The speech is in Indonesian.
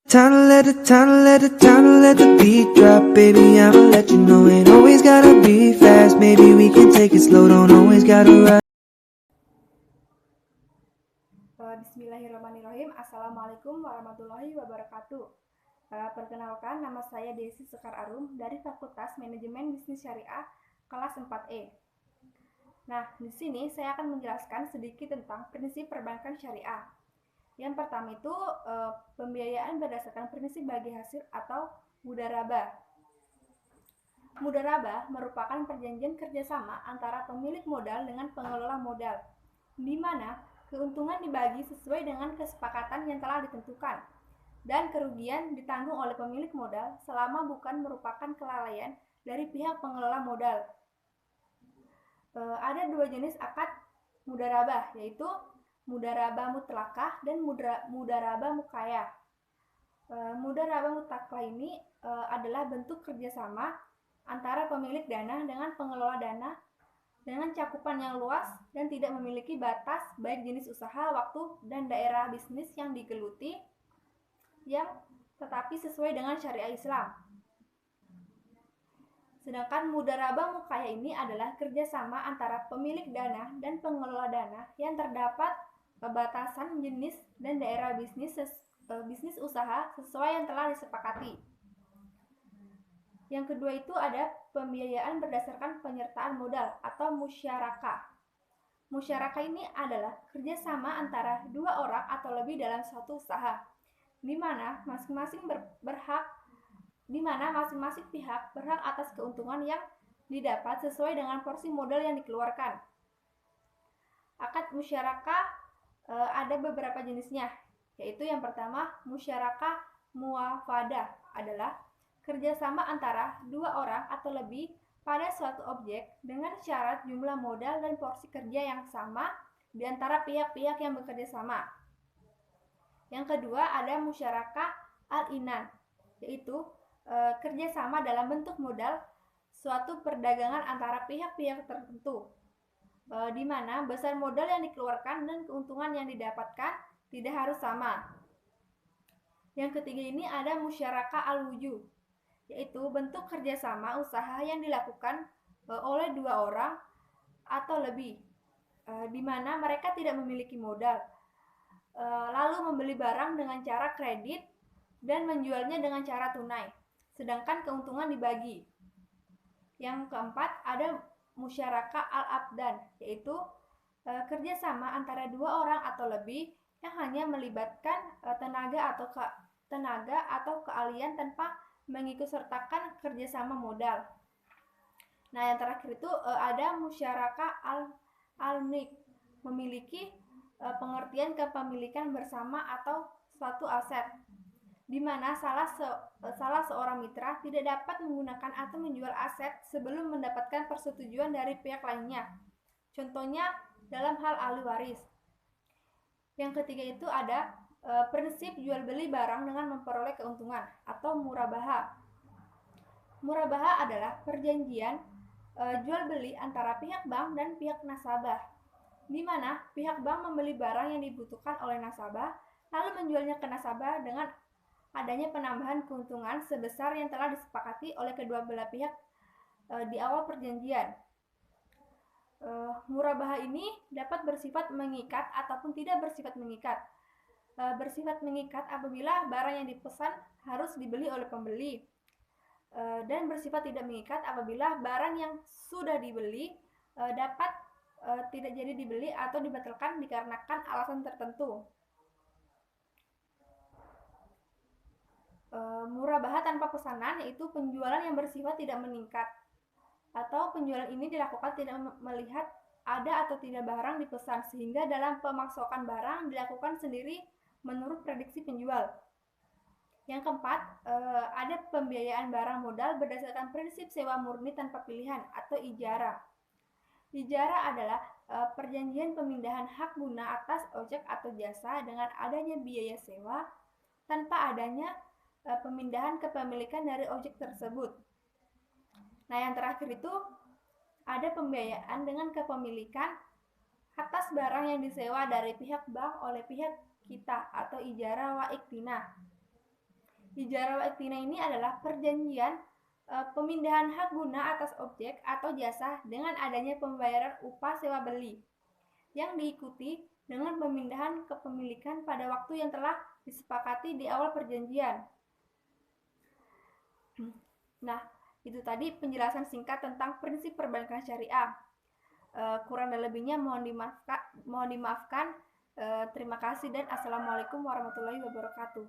Time to let the beat drop, baby. I'ma let you know ain't always gotta be fast. Maybe we can take it slow, don't always gotta rush. Bismillahirrahmanirrahim. Assalamualaikum warahmatullahi wabarakatuh. Perkenalkan, nama saya Desi Sekar Arum dari Fakultas Manajemen Bisnis Syariah kelas 4E. Nah, di sini saya akan menjelaskan sedikit tentang prinsip perbankan syariah. Yang pertama itu pembiayaan berdasarkan prinsip bagi hasil atau mudharabah. Mudharabah merupakan perjanjian kerjasama antara pemilik modal dengan pengelola modal, di mana keuntungan dibagi sesuai dengan kesepakatan yang telah ditentukan, dan kerugian ditanggung oleh pemilik modal selama bukan merupakan kelalaian dari pihak pengelola modal. Ada dua jenis akad mudharabah, yaitu mudharabah mutlakah dan mudharabah mukayah. Mudharabah mutlakah ini adalah bentuk kerjasama antara pemilik dana dengan pengelola dana dengan cakupan yang luas dan tidak memiliki batas baik jenis usaha, waktu, dan daerah bisnis yang digeluti, yang tetapi sesuai dengan syariah Islam. Sedangkan mudharabah mukayah ini adalah kerjasama antara pemilik dana dan pengelola dana yang terdapat batasan jenis dan daerah bisnis usaha sesuai yang telah disepakati. Yang kedua itu ada pembiayaan berdasarkan penyertaan modal atau musyarakah. Musyarakah ini adalah kerjasama antara dua orang atau lebih dalam suatu usaha, di mana masing-masing pihak berhak atas keuntungan yang didapat sesuai dengan porsi modal yang dikeluarkan. Akad musyarakah ada beberapa jenisnya, yaitu yang pertama musyarakah muafadah adalah kerjasama antara dua orang atau lebih pada suatu objek dengan syarat jumlah modal dan porsi kerja yang sama di antara pihak-pihak yang bekerja sama. Yang kedua ada musyarakah al-inan, yaitu kerjasama dalam bentuk modal suatu perdagangan antara pihak-pihak tertentu, di mana besar modal yang dikeluarkan dan keuntungan yang didapatkan tidak harus sama. Yang ketiga ini ada musyarakah al-wujub, yaitu bentuk kerjasama usaha yang dilakukan oleh dua orang atau lebih, di mana mereka tidak memiliki modal, lalu membeli barang dengan cara kredit dan menjualnya dengan cara tunai, sedangkan keuntungan dibagi. Yang keempat ada musyarakah al-abdan, yaitu kerjasama antara dua orang atau lebih yang hanya melibatkan tenaga atau keahlian tanpa mengikutsertakan kerjasama modal. Nah, yang terakhir itu ada musyarakah al-milk, memiliki pengertian kepemilikan bersama atau suatu aset, di mana salah seorang mitra tidak dapat menggunakan atau menjual aset sebelum mendapatkan persetujuan dari pihak lainnya. Contohnya dalam hal ahli waris. Yang ketiga itu ada prinsip jual beli barang dengan memperoleh keuntungan atau murabaha. Murabaha adalah perjanjian jual beli antara pihak bank dan pihak nasabah, di mana pihak bank membeli barang yang dibutuhkan oleh nasabah lalu menjualnya ke nasabah dengan adanya penambahan keuntungan sebesar yang telah disepakati oleh kedua belah pihak di awal perjanjian. Murabaha ini dapat bersifat mengikat ataupun tidak bersifat mengikat. Bersifat mengikat apabila barang yang dipesan harus dibeli oleh pembeli, dan bersifat tidak mengikat apabila barang yang sudah dibeli dapat tidak jadi dibeli atau dibatalkan dikarenakan alasan tertentu. Murabaha tanpa pesanan yaitu penjualan yang bersifat tidak meningkat, atau penjualan ini dilakukan tidak melihat ada atau tidak barang dipesan, sehingga dalam pemaksokan barang dilakukan sendiri menurut prediksi penjual. Yang keempat, ada pembiayaan barang modal berdasarkan prinsip sewa murni tanpa pilihan atau ijarah. Ijarah adalah perjanjian pemindahan hak guna atas objek atau jasa dengan adanya biaya sewa tanpa adanya pemindahan kepemilikan dari objek tersebut. Nah, yang terakhir itu ada pembiayaan dengan kepemilikan atas barang yang disewa dari pihak bank oleh pihak kita atau ijarah wa iktinah. Ijarah wa iktina ini adalah perjanjian pemindahan hak guna atas objek atau jasa dengan adanya pembayaran upah sewa beli yang diikuti dengan pemindahan kepemilikan pada waktu yang telah disepakati di awal perjanjian. Nah, itu tadi penjelasan singkat tentang prinsip perbankan syariah. Kurang dan lebihnya mohon dimaafkan. Terima kasih dan assalamualaikum warahmatullahi wabarakatuh.